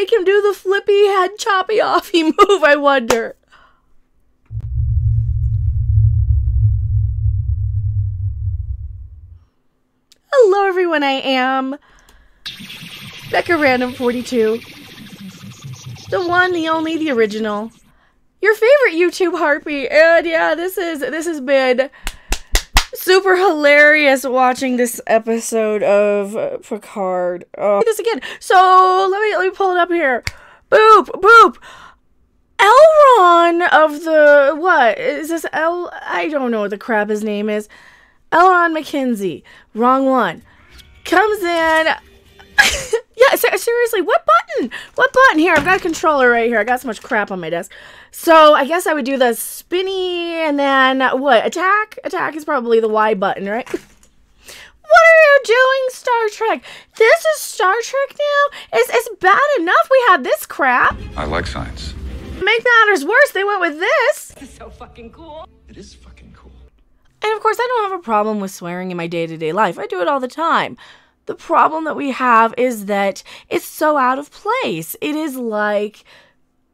make him do the flippy head choppy offy move, I wonder? Hello everyone, I am Becca Random 42. The one, the only, the original. Your favorite YouTube harpy. And yeah, this has been super hilarious watching this episode of Picard. This again. So let me pull it up here. Boop, boop. Elron of the, what is this? I don't know what the crap his name is. Elron McKenzie. Wrong one. Comes in. Yeah, seriously, what button? What button? Here, I've got a controller right here. I got so much crap on my desk. So, I guess I would do the spinny and then, what? Attack? Attack is probably the Y button, right? What are you doing, Star Trek? This is Star Trek now? It's bad enough we had this crap. I like science. Make matters worse, they went with this. This is so fucking cool. It is fucking cool. And of course, I don't have a problem with swearing in my day-to-day life. I do it all the time. The problem that we have is that it's so out of place. It is like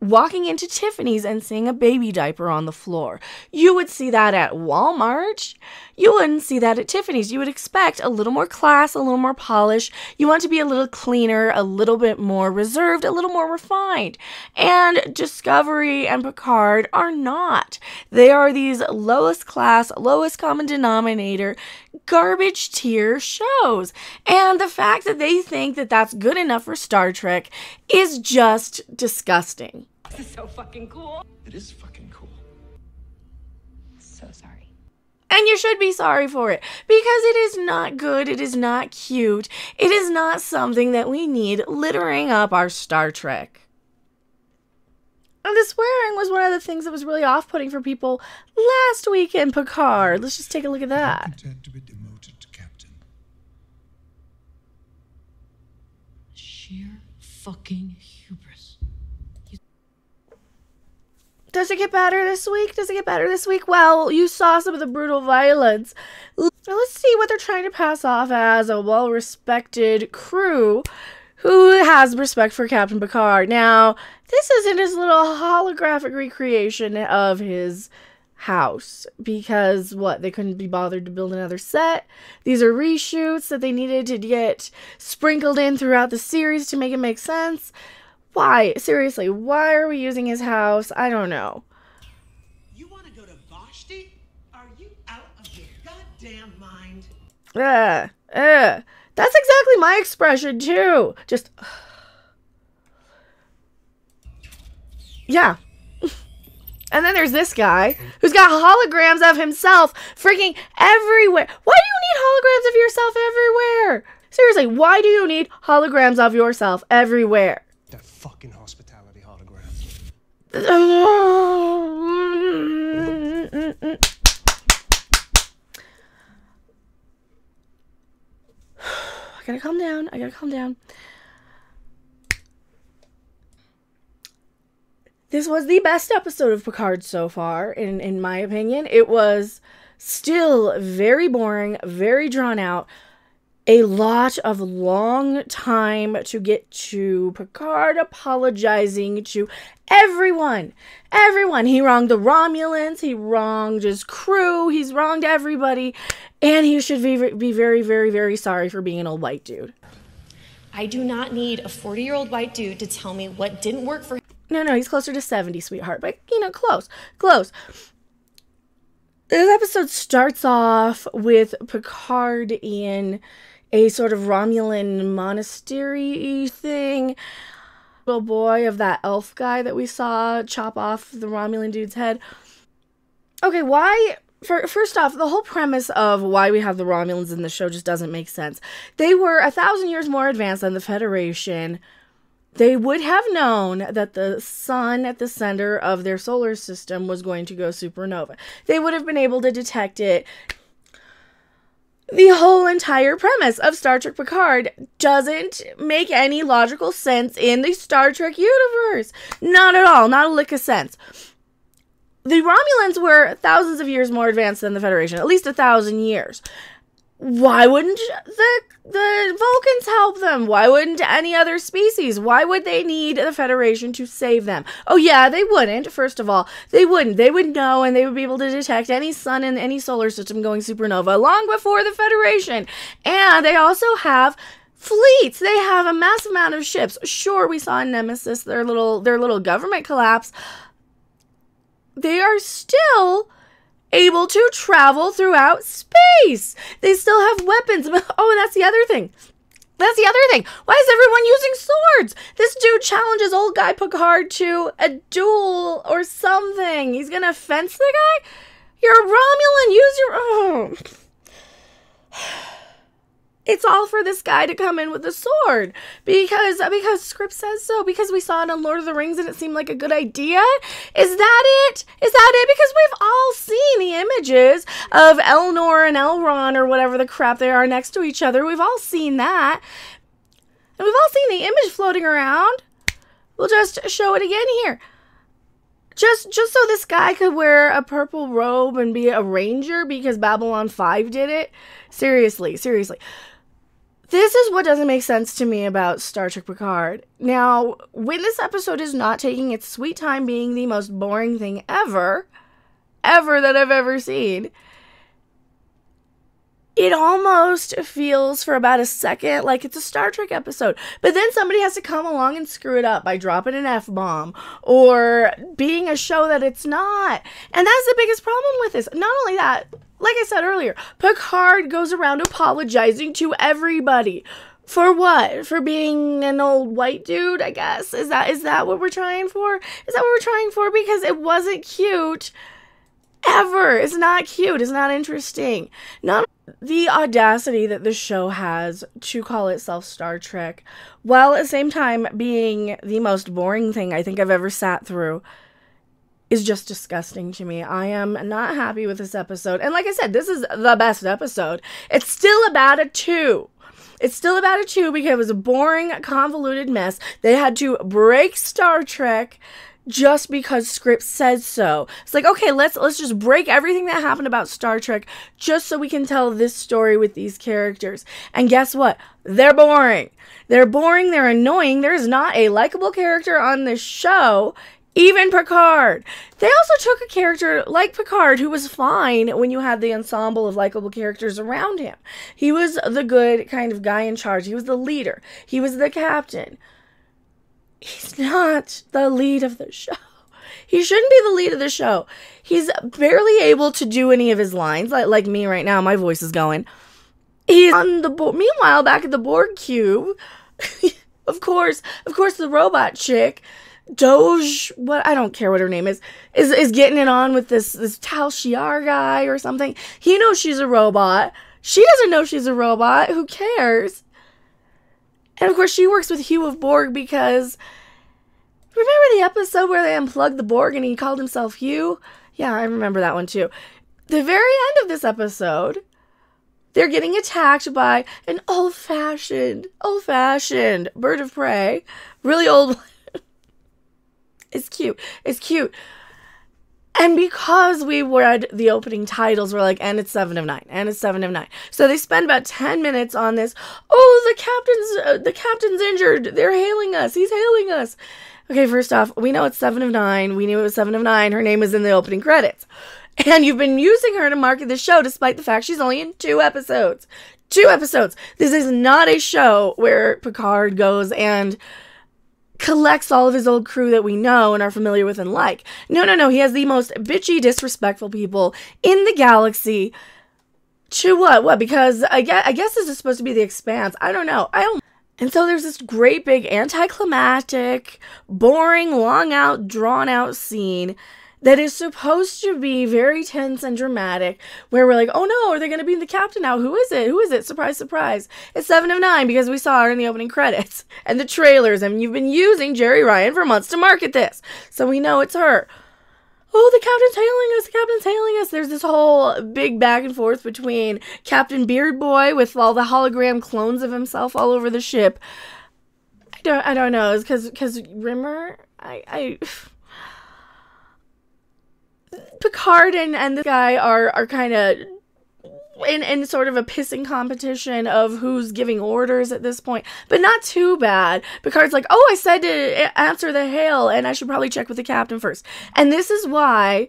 walking into Tiffany's and seeing a baby diaper on the floor. You would see that at Walmart. You wouldn't see that at Tiffany's. You would expect a little more class, a little more polish. You want to be a little cleaner, a little bit more reserved, a little more refined. And Discovery and Picard are not. They are these lowest class, lowest common denominator, garbage tier shows. And the fact that they think that that's good enough for Star Trek is just disgusting. This is so fucking cool. It is fucking cool. So sorry. And you should be sorry for it, because it is not good, it is not cute, it is not something that we need littering up our Star Trek. And the swearing was one of the things that was really off-putting for people last week in Picard. Let's just take a look at that. Content to be demoted to captain. Sheer fucking hubris. Does it get better this week? Does it get better this week? Well, you saw some of the brutal violence. Now let's see what they're trying to pass off as a well-respected crew who has respect for Captain Picard. Now, this isn't his little holographic recreation of his house, because what, they couldn't be bothered to build another set. These are reshoots that they needed to get sprinkled in throughout the series to make it make sense. Why? Seriously, why are we using his house? I don't know. You want to go to Vashti? Are you out of your goddamn mind? That's exactly my expression too. Just, yeah. And then there's this guy who's got holograms of himself freaking everywhere. Why do you need holograms of yourself everywhere? Seriously, why do you need holograms of yourself everywhere? That fucking hospitality hologram. I gotta calm down. I gotta calm down. This was the best episode of Picard so far, in my opinion. It was still very boring, very drawn out. A lot of long time to get to Picard apologizing to everyone. Everyone. He wronged the Romulans. He wronged his crew. He's wronged everybody. And he should be very, very, very sorry for being an old white dude. I do not need a 40-year-old white dude to tell me what didn't work for him. No, he's closer to 70, sweetheart. But, you know, close. This episode starts off with Picard in a sort of Romulan monastery thing. Little boy of that elf guy that we saw chop off the Romulan dude's head. Okay, why? First off, the whole premise of why we have the Romulans in the show just doesn't make sense. They were 1,000 years more advanced than the Federation. They would have known that the sun at the center of their solar system was going to go supernova. They would have been able to detect it. The whole entire premise of Star Trek Picard doesn't make any logical sense in the Star Trek universe. Not at all. Not a lick of sense. The Romulans were thousands of years more advanced than the Federation. At least 1,000 years. why wouldn't the Vulcans help them? Why wouldn't any other species? Why would they need the Federation to save them? Oh yeah, they wouldn't. First of all, they wouldn't. They would know, and they would be able to detect any sun in any solar system going supernova long before the Federation. And they also have fleets. They have a massive amount of ships. Sure, we saw in Nemesis their little government collapse. They are still able to travel throughout space. They still have weapons. Oh, and that's the other thing. Why is everyone using swords? This dude challenges old guy Picard to a duel or something. He's gonna fence the guy? You're a Romulan. Use your... Oh. It's all for this guy to come in with a sword because script says so, because we saw it on Lord of the Rings and it seemed like a good idea. Is that it? Because we've all seen the images of Elnor and Elrond or whatever the crap they are next to each other. We've all seen that. And we've all seen the image floating around. We'll just show it again here. Just so this guy could wear a purple robe and be a ranger because Babylon 5 did it. Seriously. This is what doesn't make sense to me about Star Trek Picard. Now, when this episode is not taking its sweet time being the most boring thing ever that I've ever seen, it almost feels for about a second like it's a Star Trek episode. But then somebody has to come along and screw it up by dropping an F-bomb or being a show that it's not. And that's the biggest problem with this. Not only that, like I said earlier, Picard goes around apologizing to everybody. For what? For being an old white dude, I guess? Is that what we're trying for? Because it wasn't cute ever. It's not cute. It's not interesting. Not the audacity that the show has to call itself Star Trek, while at the same time being the most boring thing I think I've ever sat through, is just disgusting to me. I am not happy with this episode. And like I said, this is the best episode. It's still about a 2. Because it was a boring, convoluted mess. They had to break Star Trek just because script says so. It's like, okay, let's just break everything that happened about Star Trek just so we can tell this story with these characters. And guess what? They're boring. They're annoying. There's not a likable character on this show. Even Picard. They also took a character like Picard who was fine when you had the ensemble of likable characters around him. He was the good kind of guy in charge. He was the leader. He was the captain. He's not the lead of the show. He shouldn't be the lead of the show. He's barely able to do any of his lines. Like me right now, my voice is going. He's on the board. Meanwhile, back at the Borg cube, of course, the robot chick, Doge, I don't care what her name is getting it on with this Tal Shiar guy or something. He knows she's a robot. She doesn't know she's a robot. Who cares? And of course, she works with Hugh of Borg because, remember the episode where they unplugged the Borg and he called himself Hugh? Yeah, I remember that one too. The very end of this episode, they're getting attacked by an old-fashioned bird of prey. Really old. It's cute. And because we read the opening titles, we're like, and it's 7 of 9. So they spend about 10 minutes on this. Oh, the captain's injured. They're hailing us. He's hailing us. Okay, first off, we know it's 7 of 9. We knew it was 7 of 9. Her name is in the opening credits. And you've been using her to market the show despite the fact she's only in 2 episodes. 2 episodes. This is not a show where Picard goes and collects all of his old crew that we know and are familiar with and like. No. He has the most bitchy, disrespectful people in the galaxy. To what? Because I guess this is supposed to be the Expanse. I don't know. And so there's this great big anticlimactic, boring, drawn out scene that is supposed to be very tense and dramatic, where we're like, oh no, are they going to be the captain now? Who is it? Surprise, surprise. It's 7 of 9 because we saw her in the opening credits and the trailers, and you've been using Jerry Ryan for months to market this. So we know it's her. Oh, the captain's hailing us. There's this whole big back and forth between Captain Beard Boy with all the hologram clones of himself all over the ship. I don't know. It's because Rimmer, Picard and this guy are kind of in sort of a pissing competition of who's giving orders at this point, but not too bad. Picard's like, oh, I said to answer the hail, and I should probably check with the captain first. And this is why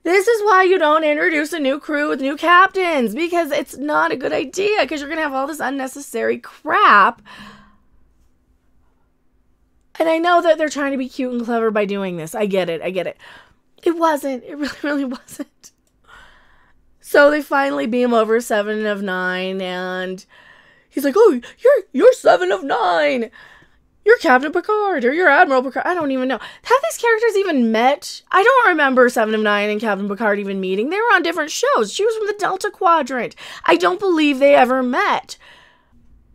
you don't introduce a new crew with new captains, because it's not a good idea, because you're going to have all this unnecessary crap. And I know that they're trying to be cute and clever by doing this. I get it. It wasn't. It really, really wasn't. So they finally beam over 7 of 9, and he's like, oh, you're 7 of 9. You're Captain Picard, or you're Admiral Picard. I don't even know. Have these characters even met? I don't remember 7 of 9 and Captain Picard even meeting. They were on different shows. She was from the Delta Quadrant. I don't believe they ever met.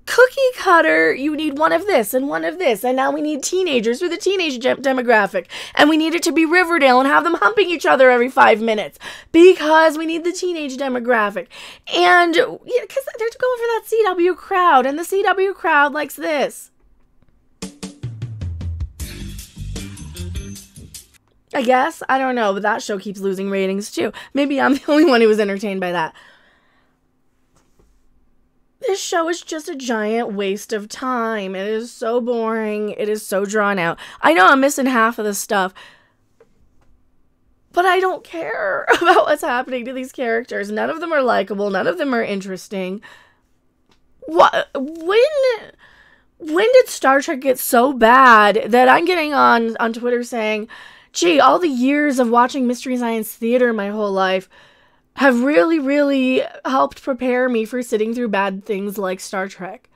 Cookie cutter, you need one of this and one of this, and now we need teenagers for the teenage demographic, and we need it to be Riverdale and have them humping each other every 5 minutes, because we need the teenage demographic. And, yeah, because they're going for that CW crowd, and the CW crowd likes this. I guess. I don't know, but that show keeps losing ratings too. Maybe I'm the only one who was entertained by that. This show is just a giant waste of time. It is so boring. It is so drawn out. I know I'm missing half of the stuff, but I don't care about what's happening to these characters. None of them are likable. None of them are interesting. What? When did Star Trek get so bad that I'm getting on Twitter saying, gee, all the years of watching Mystery Science Theater my whole life have really, really helped prepare me for sitting through bad things like Star Trek.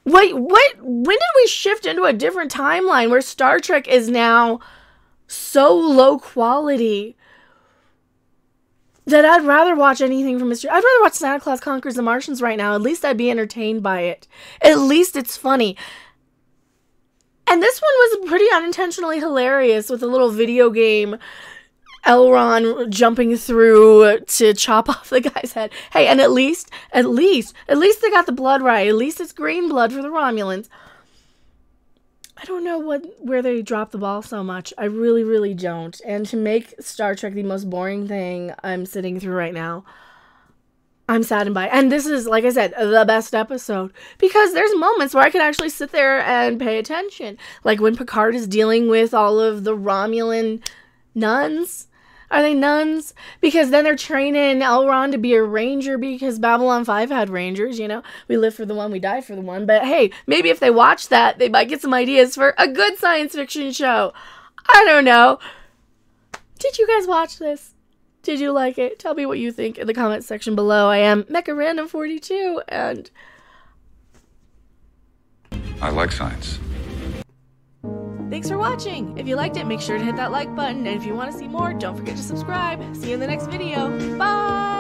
Wait, what? When did we shift into a different timeline where Star Trek is now so low quality that I'd rather watch anything from Mystery? I'd rather watch Santa Claus Conquers the Martians right now. At least I'd be entertained by it. At least it's funny. And this one was pretty unintentionally hilarious with a little video game Elron jumping through to chop off the guy's head. Hey, and at least they got the blood right. At least it's green blood for the Romulans. I don't know where they dropped the ball so much. I really, really don't. And to make Star Trek the most boring thing I'm sitting through right now, I'm saddened by it. And this is, like I said, the best episode, because there's moments where I could actually sit there and pay attention. Like when Picard is dealing with all of the Romulan nuns. Are they nuns? Because then they're training Elrond to be a ranger, because Babylon 5 had rangers, you know? We live for the one, we die for the one. But hey, maybe if they watch that, they might get some ideas for a good science fiction show. I don't know. Did you guys watch this? Did you like it? Tell me what you think in the comments section below. I am MechaRandom42, and I like science. thanks for watching. If you liked it, make sure to hit that like button. And if you want to see more, don't forget to subscribe. See you in the next video. Bye!